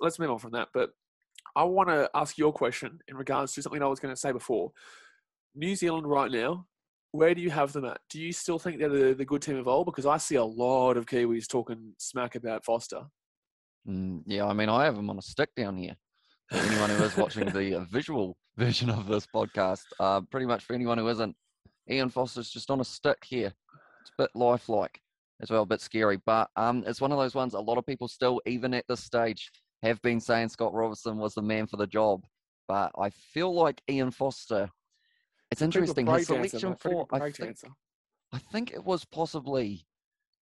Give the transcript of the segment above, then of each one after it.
let's move on from that. But I want to ask your question in regards to something I was going to say before. New Zealand right now, where do you have them at? Do you still think they're the good team of old? Because I see a lot of Kiwis talking smack about Foster. Yeah, I mean, I have them on a stick down here. For anyone who is watching the visual version of this podcast, pretty much for anyone who isn't, Ian Foster's just on a stick here. It's a bit lifelike as well, a bit scary. But it's one of those ones, a lot of people still, even at this stage, have been saying Scott Robertson was the man for the job. But I feel like Ian Foster, it's interesting. His selection for, I think it was possibly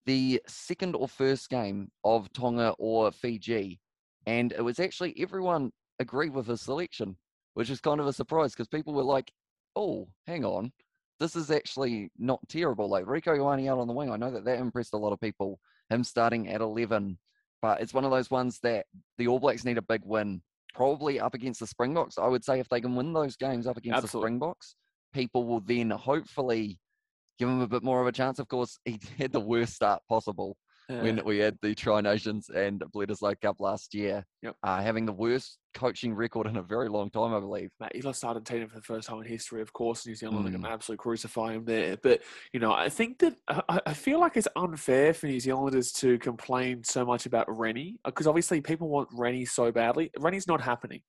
the second or first game of Tonga or Fiji. And it was actually everyone agreed with his selection, which is kind of a surprise because people were like, oh, hang on. This is actually not terrible. Like Rieko Ioane out on the wing, I know that impressed a lot of people, him starting at 11. But it's one of those ones that the All Blacks need a big win, probably up against the Springboks. I would say if they can win those games up against the Springboks, people will then hopefully give him a bit more of a chance. Of course, he had the worst start possible when we had the Tri-Nations and Bledisloe Cup last year, having the worst coaching record in a very long time, I believe. Mate, he lost Argentina for the first time in history. Of course, New Zealand are going to absolutely crucify him there. But, I think that I feel like it's unfair for New Zealanders to complain so much about Rennie, because obviously people want Rennie so badly. Rennie's not happening.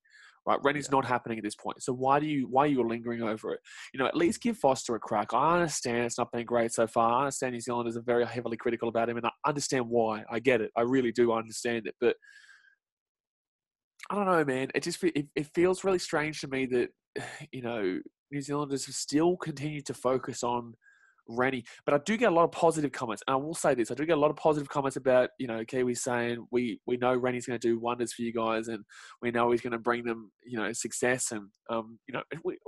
Right, Rennie's not happening at this point. So why are you lingering over it? At least give Foster a crack. I understand it's not been great so far. I understand New Zealanders are very heavily critical about him, and I understand why. I get it. I really do understand it. But I don't know, man. It feels really strange to me that New Zealanders have still continued to focus on Rennie. But I do get a lot of positive comments. And I will say this, I do get a lot of positive comments about, Kiwis saying, we know Rennie's going to do wonders for you guys and we know he's going to bring them, success. And,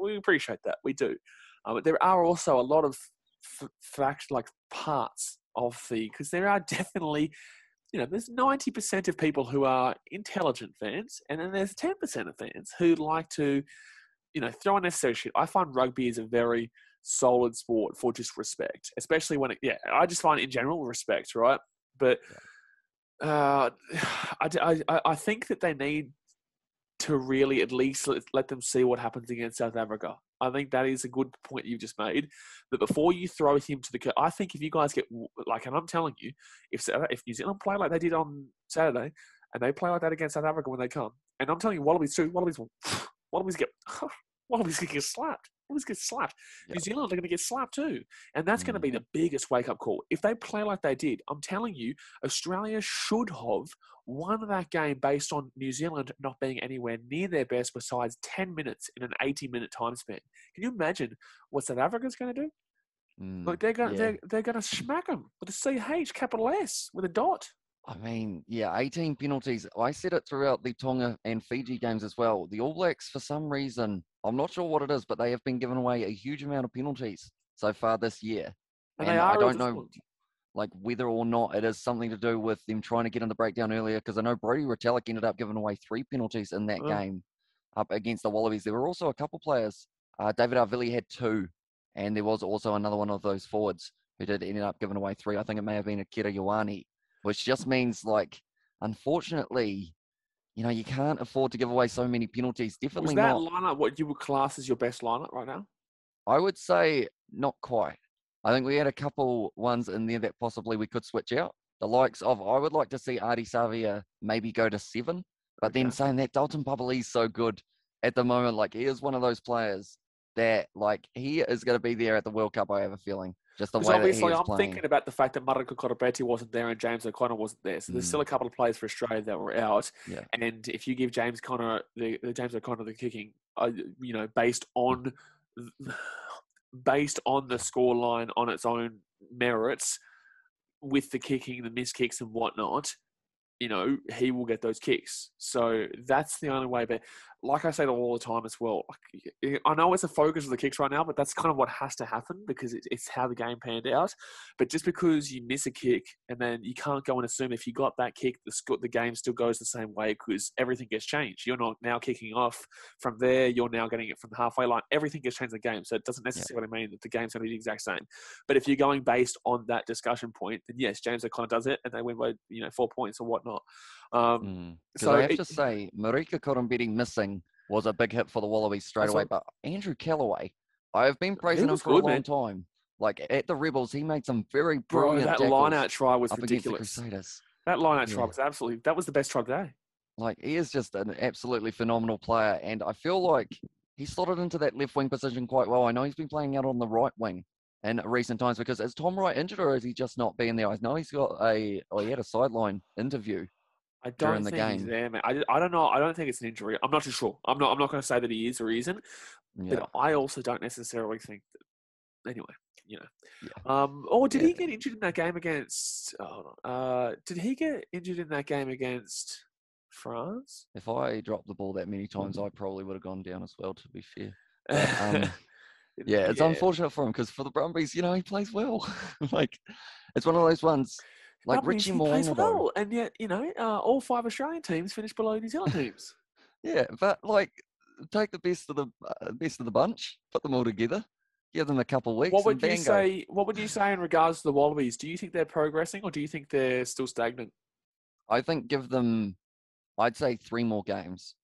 we appreciate that. We do. But there are also a lot of parts of because there are definitely, there's 90% of people who are intelligent fans. And then there's 10% of fans who like to, throw unnecessary shit. I find rugby is a very solid sport for just respect, especially when I just find it in general respect, right? But I think that they need to really at least let them see what happens against South Africa. I think that is a good point you've just made. That before you throw him to the, I think if you guys get and I'm telling you, if New Zealand play like they did on Saturday, and they play like that against South Africa when they come, and I'm telling you, Wallabies too, Wallabies get slapped. Wallabies get slapped. Yep. New Zealand are going to get slapped too. And that's going to be the biggest wake-up call. If they play like they did, I'm telling you, Australia should have won that game based on New Zealand not being anywhere near their best besides 10 minutes in an 80-minute time span. Can you imagine what South Africa's going to do? Like they're going to smack them with a CH, capital S, with a dot. I mean, 18 penalties. I said it throughout the Tonga and Fiji games as well. The All Blacks, for some reason, I'm not sure what it is, but they have been giving away a huge amount of penalties so far this year. And I don't know whether or not it is something to do with them trying to get in the breakdown earlier, because I know Brodie Retallick ended up giving away 3 penalties in that game up against the Wallabies. There were also a couple players. David Arvili had 2, and there was also another one of those forwards who ended up giving away 3. I think it may have been Akira Ioane, which just means, unfortunately, you can't afford to give away so many penalties. Definitely not. Was that lineup what you would class as your best lineup right now? I would say not quite. I think we had a couple ones in there that possibly we could switch out. The likes of, I would like to see Ardie Savea maybe go to 7. But then saying that, Dalton Papali's so good at the moment. He is one of those players that, he is going to be there at the World Cup, I have a feeling. Just the way obviously, that he is I'm thinking about the fact that Mariko Koroibete wasn't there and James O'Connor wasn't there. So there's still a couple of players for Australia that were out. Yeah. And if you give James O'Connor the kicking, based on the scoreline on its own merits, with the kicking, the missed kicks and whatnot, he will get those kicks. So that's the only way. But like I say all the time as well, I know it's a focus of the kicks right now, but that's kind of what has to happen because it's how the game panned out. But just because you miss a kick and then you can't go and assume if you got that kick, the game still goes the same way because everything gets changed. You're not now kicking off from there. You're now getting it from the halfway line. Everything gets changed in the game. So it doesn't necessarily mean that the game's going to be the exact same. But if you're going based on that discussion point, then yes, James O'Connor does it and they win by 4 points or whatnot. Because I have to say, Marika Korombete missing was a big hit for the Wallabies straight away. But Andrew Callaway, I have been praising him for a long time. Like at the Rebels, he made some very brilliant tackles. That line-out try was up ridiculous. Against the Crusaders. That line-out try was absolutely, that was the best try today. Like, he is just an absolutely phenomenal player. And I feel like he slotted into that left wing position quite well. I know he's been playing out on the right wing in recent times because is Tom Wright injured or is he just not being there? I know he's got he had a sideline interview during the game. He's there, man. I don't know. I don't think it's an injury. I'm not too sure. I'm not going to say that he is or he isn't. Yeah. But I also don't necessarily think that. Anyway, or did he get injured in that game against? Did he get injured in that game against France? If I dropped the ball that many times, I probably would have gone down as well. To be fair. But, it's unfortunate for him because for the Brumbies, he plays well. Like, it's one of those ones. Like Richie Moore plays well, and yet all 5 Australian teams finished below New Zealand teams. Yeah, but like, take the best of the bunch, put them all together, give them a couple of weeks. What would you say? What would you say in regards to the Wallabies? Do you think they're progressing, or do you think they're still stagnant? I think give them, I'd say 3 more games.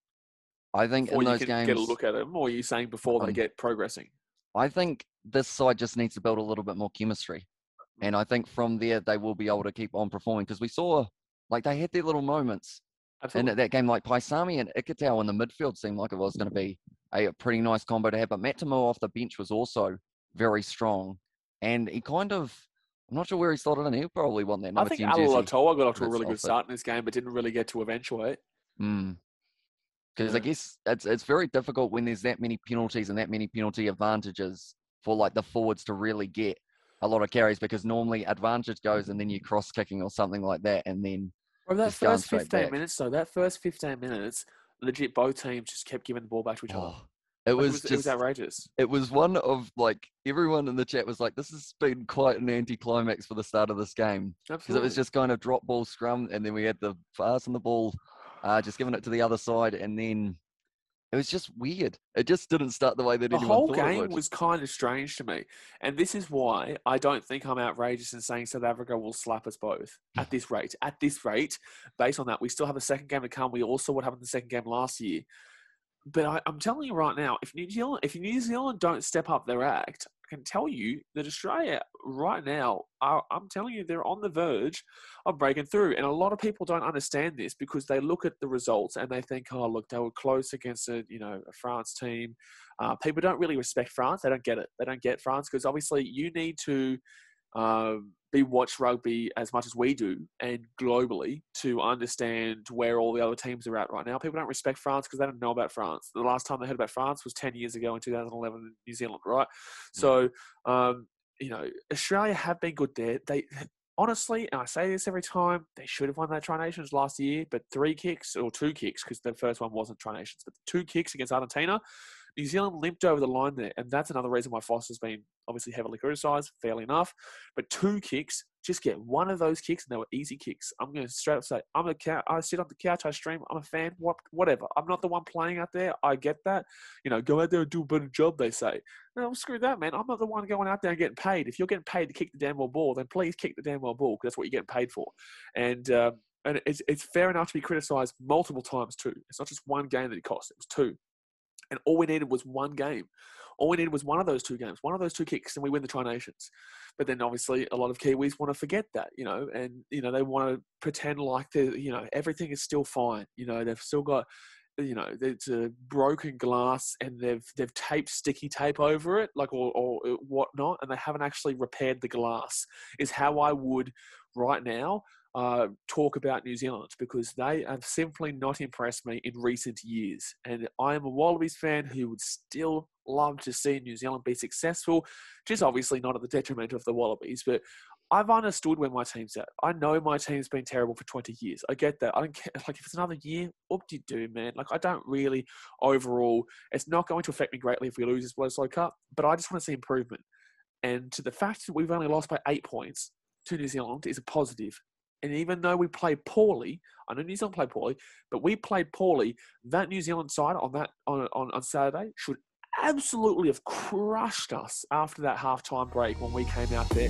I think before in those games, get a look at them, or are you saying before they get progressing? I think this side just needs to build a little bit more chemistry. And I think from there, they will be able to keep on performing because we saw, like, they had their little moments. Absolutely. And that game, like, Paisami and Ikitau in the midfield seemed like it was going to be a pretty nice combo to have. But Matt Tomoa off the bench was also very strong. And he kind of, I'm not sure where he slotted in. He'll probably want that number 10 jersey. I think Alalotoa got off to a really good start in this game, but didn't really get to eventuate. Because I guess it's very difficult when there's that many penalties and that many penalty advantages for, like, the forwards to really get a lot of carries because normally advantage goes and then you cross kicking or something like that and then that first 15 minutes that first 15 minutes legit both teams just kept giving the ball back to each other. It was outrageous. It was one of, like, everyone in the chat was like, this has been quite an anticlimax for the start of this game because it was just kind of drop ball scrum and then we had the pass on the ball just giving it to the other side and then it was just weird. It just didn't start the way that anyone thought it would. The whole game was kind of strange to me. And this is why I don't think I'm outrageous in saying South Africa will slap us both at this rate. At this rate, based on that, we still have a second game to come. We also what happened in the second game last year. But I'm telling you right now, if New Zealand don't step up their act, I can tell you that Australia right now, I'm telling you, they're on the verge of breaking through. And a lot of people don't understand this because they look at the results and they think, oh, look, they were close against a France team. People don't really respect France. They don't get it. They don't get France because obviously you need to watch rugby as much as we do and globally to understand where all the other teams are at right now. People don't respect France because they don't know about France. The last time they heard about France was 10 years ago in 2011 in New Zealand, right? So, Australia have been good there. They honestly, and I say this every time, they should have won that Tri Nations last year, but 2 kicks, because the first one wasn't Tri Nations, but 2 kicks against Argentina, New Zealand limped over the line there, and that's another reason why Foster's been obviously heavily criticised, fairly enough. But 2 kicks, just get one of those kicks, and they were easy kicks. I'm going to straight up say, I sit on the couch, I stream, I'm a fan, whatever. I'm not the one playing out there. I get that. Go out there and do a better job, they say. No, screw that, man. I'm not the one going out there and getting paid. If you're getting paid to kick the damn well ball, then please kick the damn well ball, because that's what you're getting paid for. And it's fair enough to be criticised multiple times too. It's not just one game that it cost. It was 2. And all we needed was one game. All we needed was one of those 2 games, one of those 2 kicks, and we win the Tri Nations. But then obviously a lot of Kiwis want to forget that, and, they want to pretend like everything is still fine. They've still got, it's a broken glass and they've taped sticky tape over it, like, or whatnot, and they haven't actually repaired the glass, is how I would right now talk about New Zealand, because they have simply not impressed me in recent years. And I am a Wallabies fan who would still love to see New Zealand be successful, just obviously not at the detriment of the Wallabies. But I've understood where my team's at. I know my team's been terrible for 20 years. I get that. I don't care. Like, if it's another year, what do you do, man? Like, I don't really, overall, it's not going to affect me greatly if we lose this Bledisloe Cup, but I just want to see improvement. And to the fact that we've only lost by 8 points to New Zealand is a positive. And even though we played poorly, I know New Zealand played poorly, but we played poorly. That New Zealand side on Saturday should absolutely have crushed us after that halftime break when we came out there.